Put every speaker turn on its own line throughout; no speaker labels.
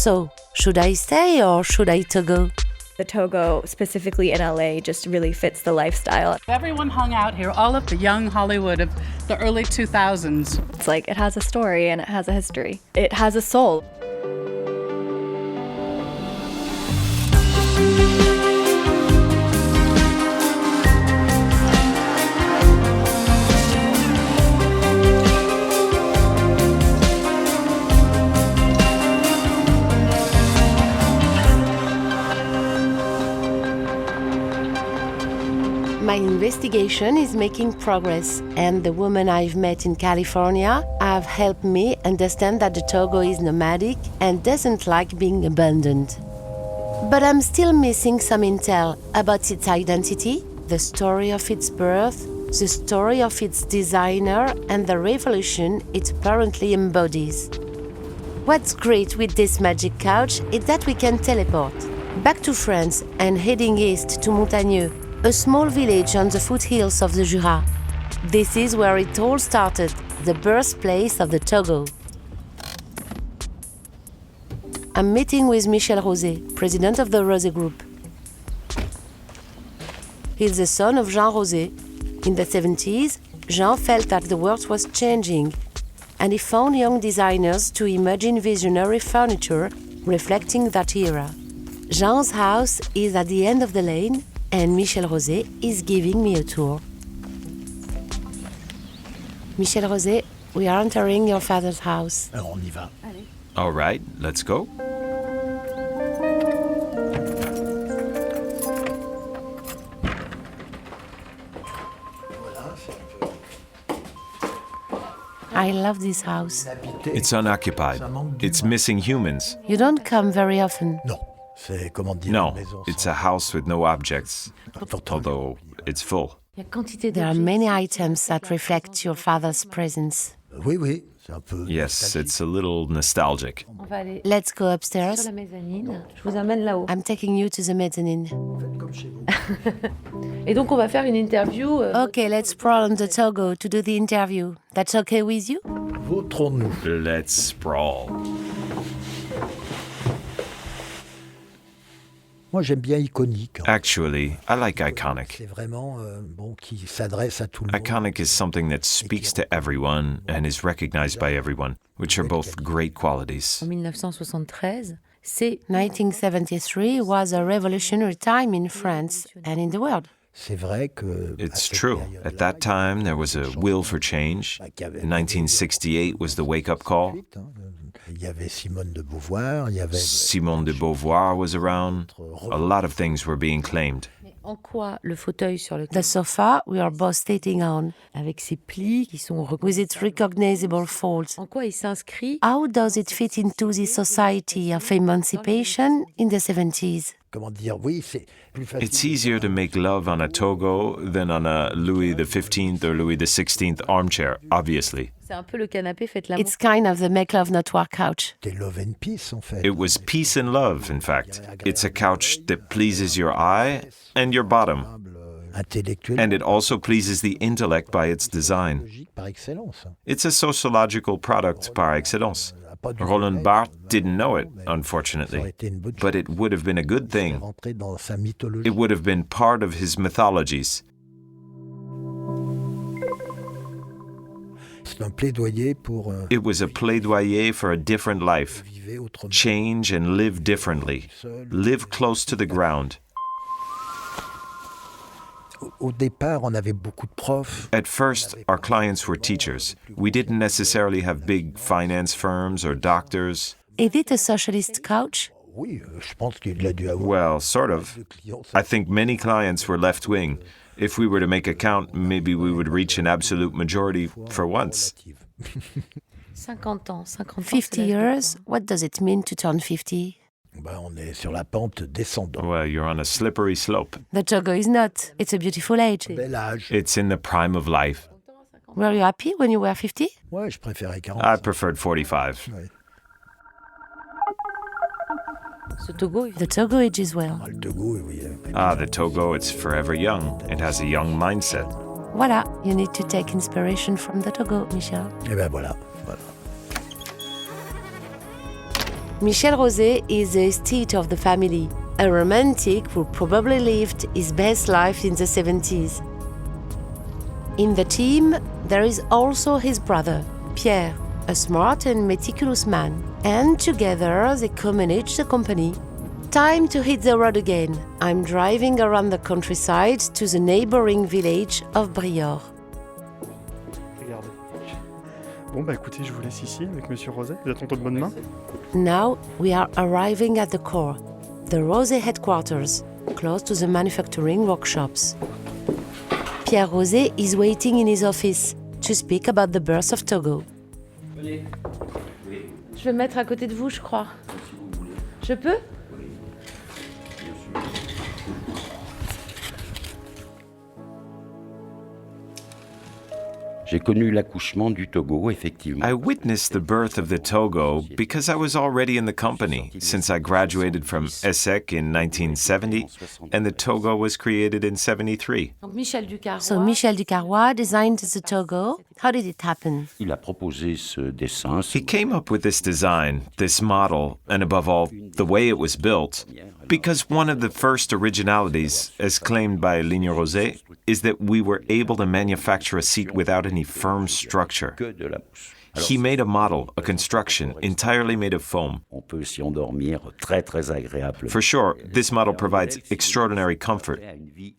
So, should I stay or should I Togo?
The Togo, specifically in LA, just really fits the lifestyle.
Everyone hung out here, all of the young Hollywood of the early 2000s.
It's like it has a story and it has a history. It has a soul.
My investigation is making progress, and the women I've met in California have helped me understand that the Togo is nomadic and doesn't like being abandoned. But I'm still missing some intel about its identity, the story of its birth, the story of its designer, and the revolution it apparently embodies. What's great with this magic couch is that we can teleport back to France and heading east to Montagneux, a small village on the foothills of the Jura. This is where it all started, the birthplace of the Togo. I'm meeting with Michel Roset, president of the Roset Group. He's the son of Jean Roset. In the 70s, Jean felt that the world was changing, and he found young designers to imagine visionary furniture reflecting that era. Jean's house is at the end of the lane, and Michel Roset is giving me a tour. Michel Roset, we are entering your father's house.
Alors on y va.
All right, let's go.
I love this house.
It's unoccupied. It's missing humans.
You don't come very often.
Non, c'est comment dire.
No, it's a house with no objects, although it's full.
There are many items that reflect your father's presence.
Oui, oui, c'est un peu.
Yes, it's a little nostalgic.
Let's go upstairs. I'm taking you to the mezzanine.
Et donc on va faire une interview.
Okay, let's sprawl on the Togo to do the interview. That's okay with you?
Vautrons-nous.
Let's sprawl.
Moi j'aime bien iconique.
Actually, I like iconic.
C'est vraiment bon qui s'adresse à tout le monde.
Iconic is something that speaks to everyone and is recognized by everyone, which are both great qualities.
En 1973, c'est
1973 was a revolutionary time in France and in the world.
C'est vrai que.
It's true. At that time, there was a will for change. In 1968 was the wake-up call.
Il y avait Simone de Beauvoir, il y avait.
Simone de Beauvoir was around. A lot of things were being claimed.
en quoi le fauteuil sur lequel
The sofa we are both sitting on,
avec ses plis qui sont
with its recognizable folds,
en quoi il s'inscrit
how does it fit into the society of emancipation in the 70s?
Comment dire, oui, c'est plus facile.
It's easier to make love on a Togo than on a Louis XV or Louis XVI armchair, obviously.
C'est un peu le canapé faites l'amour.
It's kind of the make love not war couch.
C'était love and peace, en fait.
It was peace and love, in fact. It's a couch that pleases your eye and your bottom.
Intellectuel.
And it also pleases the intellect by its design.
Logique par excellence.
It's a sociological product par excellence. Roland Barthes didn't know it, unfortunately, but it would have been a good thing.
Rentrer dans sa mythologie.
It would have been part of his mythologies.
C'est un plaidoyer pour
It was a plaidoyer for a different life.
vivre autrement.
Change and live differently. Live close to the ground.
Au départ, on avait beaucoup de profs.
At first, our clients were teachers. We didn't necessarily have big finance firms or doctors.
Is it a socialist couch?
Oui, je pense qu'il a dû avoir.
Well, sort of.
de clients.
I think many clients were left-wing. If we were to make a count, maybe we would reach an absolute majority for once.
50 ans,
50 years? What does it mean to turn 50?
Ben, on est sur la pente descendante.
Well, you're on a slippery slope.
The Togo is not. It's a beautiful age.
Bel âge.
It's in the prime of life.
Were you happy when you were 50?
Ouais, je préférais 40.
I preferred 45.
Ouais.
Ce Togo,
The Togo age as well.
Le Togo, oui.
Ah, the Togo, it's forever young. It has a young mindset.
Voilà, you need to take inspiration from the Togo, Michel.
Et ben voilà. Voilà.
Michel Roset is the estate of the family, a romantic who probably lived his best life in the 70s. In the team, there is also his brother, Pierre, a smart and meticulous man, and together they co-manage the company. Time to hit the road again. I'm driving around the countryside to the neighboring village of Briord.
Regardez. Bon, bah écoutez, je vous laisse ici avec Monsieur Roset. Vous êtes en toute bonne main.
Now we are arriving at the core, the Roset headquarters, close to the manufacturing workshops. Pierre Roset is waiting in his office to speak about the birth of Togo.
Je vais me mettre à côté de vous, je crois. Je peux?
J'ai connu l'accouchement du Togo, effectivement.
I witnessed the birth of the Togo because I was already in the company, since I graduated from ESSEC in 1970, and the Togo was created in 73.
Donc Michel Ducaroy.
So Michel Ducaroy designed the Togo. How did it happen?
Il a proposé ce dessin.
He came up with this design, this model, and above all, the way it was built, because one of the first originalities, as claimed by Ligne Roset, is that we were able to manufacture a seat without any firm structure.
Que de la mousse.
He made a model, a construction, entirely made of foam.
On peut s'y endormir très très agréablement.
For sure, this model provides extraordinary comfort.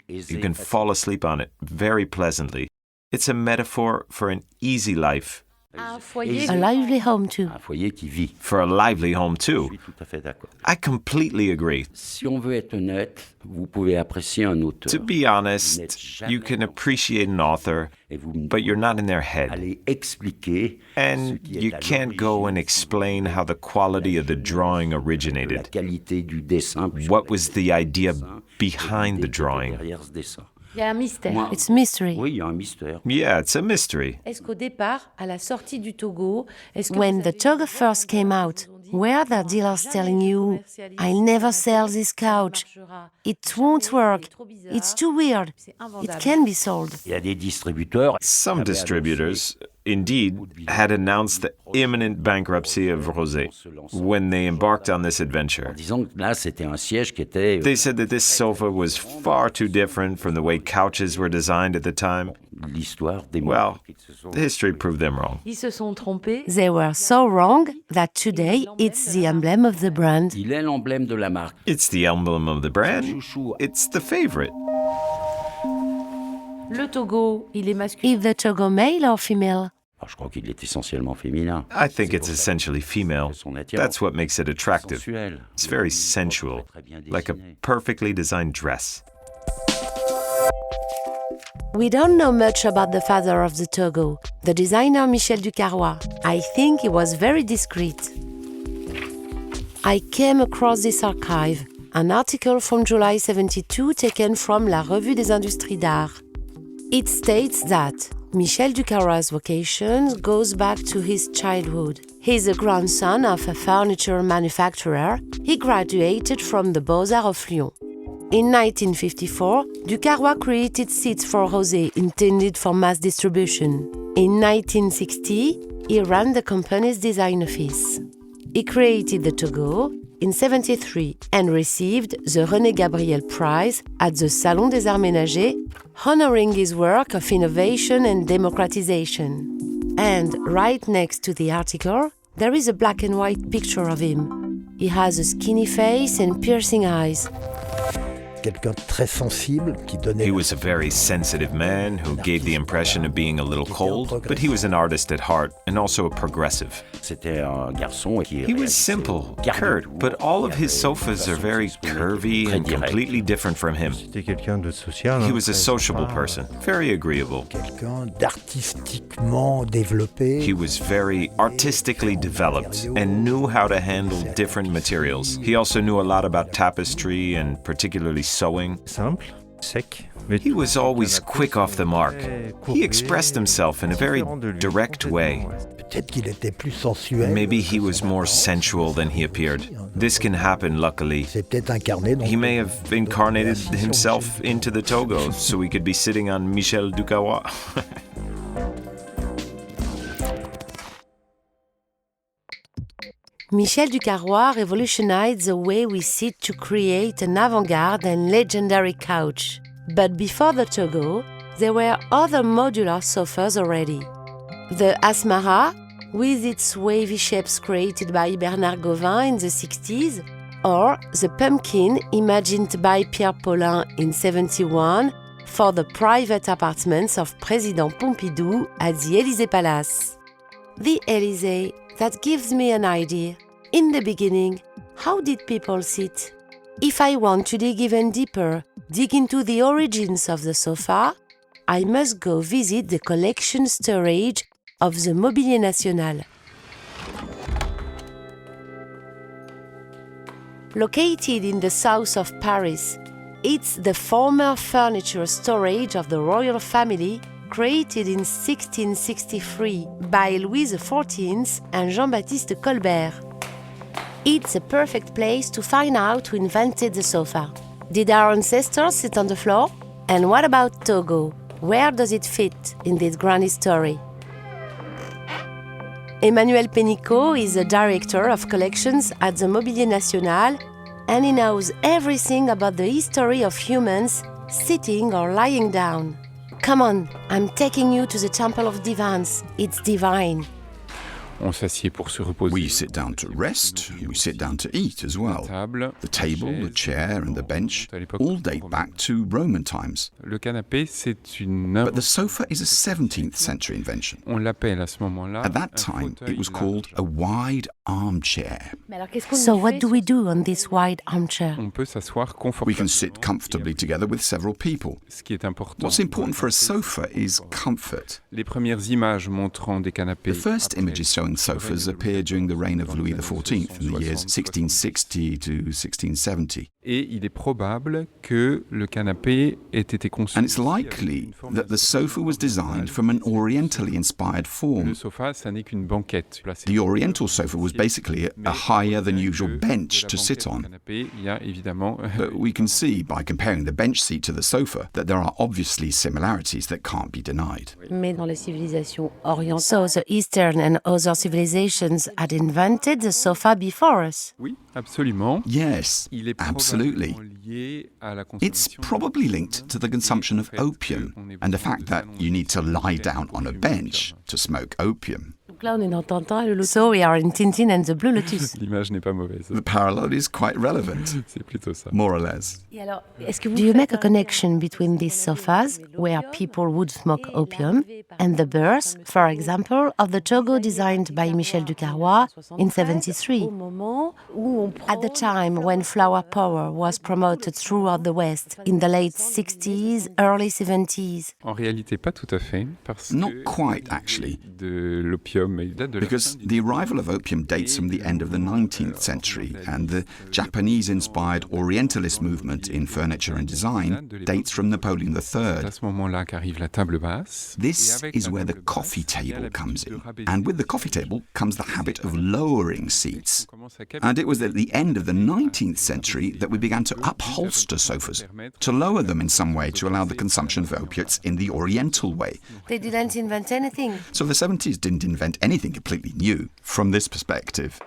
You can fall asleep on it very pleasantly. It's a metaphor for an easy life,
Un foyer.
A lively home too.
Un foyer qui vit.
for a lively home
Je
too.
suis tout à fait d'accord.
I completely agree.
Si on veut être honnête, vous pouvez apprécier un auteur.
To be honest, you can appreciate an author,
Et vous
but you're not in their head.
allez expliquer ce
And
qui est
you
à
can't go and
l'origine,
explain how the quality of the drawing
la
originated.
qualité du dessin. puisque
What was the idea
dessin
behind the
est
drawing?
derrière ce dessin.
Il y a un mystère.
Moi-
It's mystery.
Oui, il y a un mystère.
Yeah, it's a mystery.
Est-ce qu'au départ, à la sortie du Togo, est-ce que
When
vous
the
avez
Togo
eu
first came out, were there dealers telling you, I'll never sell this couch, it won't work, it's too weird, it can be sold?
Il y a des distributeurs.
Some distributors, indeed, had announced the imminent bankruptcy of Roset when they embarked on this adventure.
Disons que là, c'était un siège qui était
They said that this sofa was far too different from the way couches were designed at the time.
l'histoire des
Well,
qui se sont-
history proved them wrong.
Ils se sont trompés.
They were so wrong that today it's the emblem of the brand.
Il est l'emblème de la marque.
It's the emblem of the brand. It's the favorite.
Le Togo, il est masculin.
Is the Togo male or female?
Alors, je crois qu'il est essentiellement féminin.
I think it's essentially female. That's what makes it attractive.
Sensuel.
It's very sensual, like a perfectly designed dress.
We don't know much about the father of the Togo, the designer Michel Ducaroy. I think he was very discreet. I came across this archive, an article from July 72 taken from La Revue des Industries d'Art. It states that Michel Ducaroy's vocation goes back to his childhood. He's a grandson of a furniture manufacturer. He graduated from the Beaux-Arts of Lyon. In 1954, Ducaroy created seats for Roset intended for mass distribution. In 1960, he ran the company's design office. He created the Togo in 1973 and received the René Gabriel Prize at the Salon des Arts Ménagers, honoring his work of innovation and democratization. And right next to the article, there is a black and white picture of him. He has a skinny face and piercing eyes.
Quelqu'un de très sensible qui donnait.
He was a very sensitive man who gave the impression of being a little cold, but he was an artist at heart and also a progressive.
C'était un garçon qui
He was simple, curt, but all of his sofas are very curvy and completely different from him.
C'était quelqu'un de social.
He was a sociable person, very agreeable.
Quelqu'un d'artistiquement développé.
He was very artistically developed and knew how to handle different materials. He also knew a lot about tapestry and particularly sewing.
Simple, sec.
He was always quick off the mark. He expressed himself in a very direct way.
Peut-être qu'il était plus sensuel.
Maybe he was more sensual than he appeared. This can happen, luckily.
C'est peut-être incarné.
He may have incarnated himself into the Togo so he could be sitting on Michel Ducaroy.
Michel Ducaroy revolutionized the way we sit to create an avant-garde and legendary couch. But before the Togo, there were other modular sofas already. The Asmara, with its wavy shapes created by Bernard Gauvin in the 60s, or the pumpkin imagined by Pierre Paulin in 1971 for the private apartments of President Pompidou at the Élysée Palace. The Élysée, that gives me an idea. In the beginning, how did people sit? If I want to dig even deeper, dig into the origins of the sofa, I must go visit the collection storage of the Mobilier National. Located in the south of Paris, it's the former furniture storage of the royal family created in 1663 by Louis XIV and Jean-Baptiste Colbert. It's a perfect place to find out who invented the sofa. Did our ancestors sit on the floor? And what about Togo? Where does it fit in this grand story? Emmanuel Pénicaut is the director of collections at the Mobilier National, and he knows everything about the history of humans sitting or lying down. Come on, I'm taking you to the Temple of Divans. It's divine.
On s'assied pour se reposer.
We sit down to rest, we sit down to eat as well. The table, the chair and the bench all date back to Roman times.
Le canapé, c'est une...
But the sofa is a 17th century invention.
On l'appelle à ce moment-là.
At that time, it was called a wide armchair.
So what do we do on this wide armchair?
On peut s'asseoir confortablement.
We can sit comfortably together with several people.
Ce qui est important.
What's important for a sofa is comfort.
Les premières images montrant des canapés.
The first images showing sofas appeared during the reign of Louis XIV in the years 1660 to 1670.
Et il est probable que le canapé ait été conçu.
And it's likely that the sofa was designed from an orientally inspired form.
Le sofa, ça n'est qu'une banquette.
The oriental sofa was basically a higher than usual bench to sit on. But we can see by comparing the bench seat to the sofa that there are obviously similarities that can't be denied.
So the Eastern and other civilizations had invented the sofa before us?
Oui, absolument.
Yes, absolutely. It's probably linked to the consumption of opium and the fact that you need to lie down on a bench to smoke opium.
So we are in Tintin and the Blue Lotus.
L'image n'est pas mauvaise.
The parallel is quite relevant.
C'est plutôt ça.
More or less.
Do you make a connection between these sofas, where people would smoke opium, and the birth, for example, of the Togo designed by Michel Ducaroy in 1973? At the time when flower power was promoted throughout the West, in the late 60s, early 70s.
En réalité, pas tout à fait, parce
Not
que
quite, actually.
de l'opium, il date de la
Because the arrival of opium dates from the end of the 19th century, and the Japanese-inspired Orientalist movement in furniture and design dates from Napoleon
C'est à
III.
ce moment-là qu'arrive la table basse.
This is where the coffee table comes in, and with the coffee table comes the habit of lowering seats. And it was at the end of the 19th century that we began to upholster sofas, to lower them in some way to allow the consumption of opiates in the Oriental way.
They didn't invent anything.
So the 70s didn't invent anything completely new from this perspective.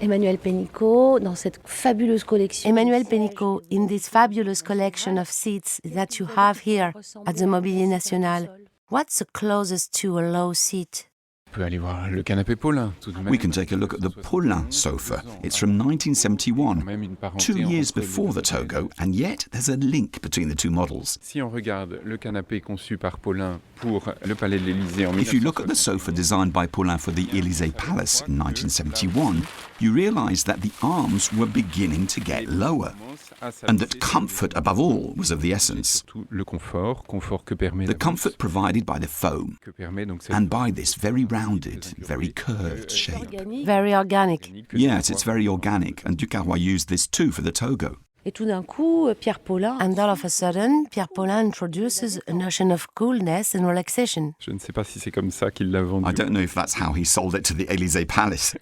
Emmanuel Pénicaut, dans cette fabuleuse collection. Emmanuel Pénicaut, in this fabulous collection of seats that you have here at the Mobilier National, what's the closest to a low seat?
On peut aller voir le canapé Paulin, tout de même.
We can take a look at the Paulin sofa. It's from 1971, 2 years before the Togo, and yet there's a link between the two models.
Si on regarde le canapé conçu par Paulin pour le Palais de l'Élysée en
If you look at the sofa designed by Paulin for the Élysée Palace in 1971, you realize that the arms were beginning to get lower, and that comfort above all was of the essence.
Le confort que permet
The comfort provided by the foam, and by this very rounded, very curved shape.
Very organic.
Yes, it's very organic, and Ducaroy used this too for the Togo.
Et tout d'un coup, Pierre Paulin...
And all of a sudden, Pierre Paulin introduces a notion of coolness and relaxation.
Je ne sais pas si c'est comme ça qu'il l'a vendu.
I don't know if that's how he sold it to the Élysée Palace.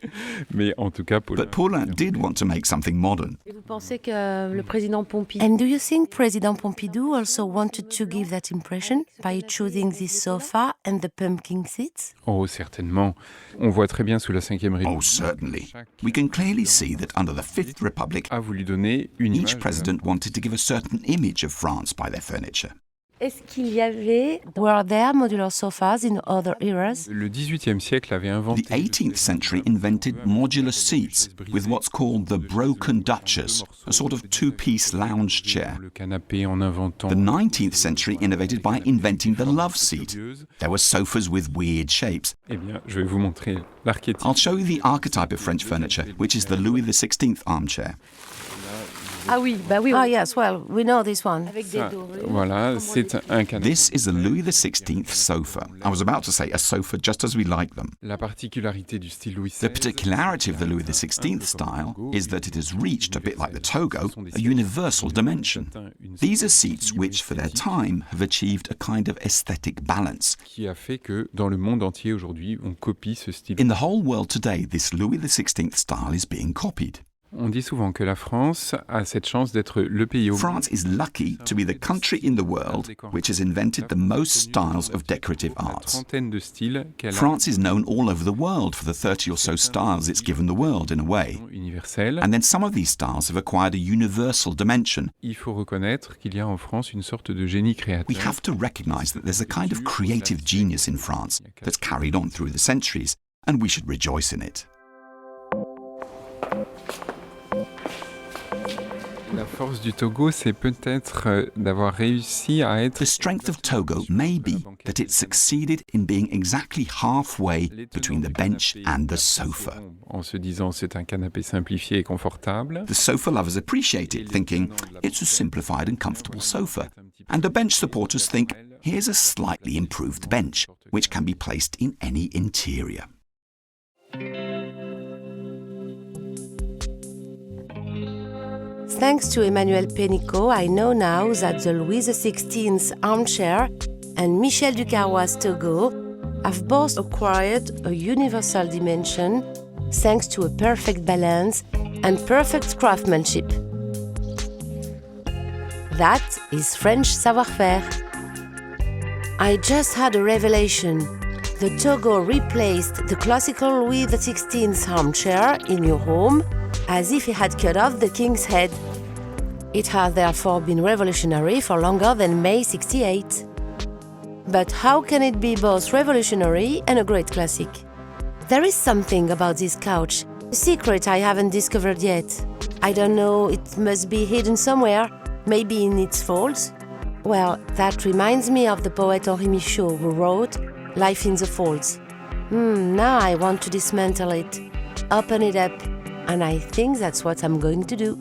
Mais en tout cas,
But Paulin did want to make something modern.
Et vous pensez que le président Pompidou...
And do you think President Pompidou also wanted to give that impression by choosing this sofa and the pumpkin seats?
Oh, certainement. On voit très bien sous la Ve République.
Oh, certainly. We can clearly see that under the Fifth Republic,
A voulu donner une
each
image.
president wanted to give a certain image of France by their furniture.
Est-ce qu'il y avait...
Were there modular sofas in other eras?
Le XVIIIe siècle avait inventé.
The 18th century invented modular seats with what's called the broken Duchess, a sort of two-piece lounge chair.
Le canapé en inventant.
The 19th century innovated by inventing the love seat. There were sofas with weird shapes.
Eh bien, je vais vous montrer l'archétype.
I'll show you the archetype of French furniture, which is the Louis XVI armchair.
Ah oui, bah oui.
Ah yes, well, we know this one.
Avec des
Ça,
dorés.
voilà, c'est un canapé.
This is a Louis XVI sofa. I was about to say a sofa just as we like them.
La particularité du style Louis
The
XVI.
particularity of the Louis XVI style is that it has reached, a bit like the Togo, a universal dimension. These are seats which, for their time, have achieved a kind of aesthetic balance.
Qui a fait que dans le monde entier aujourd'hui, on copie ce style.
In the whole world today, this Louis XVI style is being copied.
On dit souvent que la France a cette chance d'être le pays au
France is lucky to be the country in the world which has invented the most styles of decorative arts.
trentaine de styles qu'elle a
France is known all over the world for the 30 or so styles it's given the world, in a way.
universelle.
And then some of these styles have acquired a universal dimension.
Il faut reconnaître qu'il y a en France une sorte de génie créateur.
We have to recognize that there's a kind of creative genius in France that's carried on through the centuries, and we should rejoice in it.
La force du Togo, c'est peut-être d'avoir réussi à être...
The strength of Togo may be that it succeeded in being exactly halfway between the bench and the sofa.
En se disant c'est un canapé simplifié et confortable.
The sofa lovers appreciate it, thinking it's a simplified and comfortable sofa. And the bench supporters think here's a slightly improved bench, which can be placed in any interior.
Thanks to Emmanuel Pénicaut, I know now that the Louis XVI's armchair and Michel Ducaroy's Togo have both acquired a universal dimension thanks to a perfect balance and perfect craftsmanship. That is French savoir-faire. I just had a revelation. The Togo replaced the classical Louis XVI's armchair in your home as if he had cut off the king's head. It has therefore been revolutionary for longer than May 68. But how can it be both revolutionary and a great classic? There is something about this couch, a secret I haven't discovered yet. I don't know, it must be hidden somewhere, maybe in its folds. Well, that reminds me of the poet Henri Michaud who wrote Life in the Folds. Now I want to dismantle it, open it up, and I think that's what I'm going to do.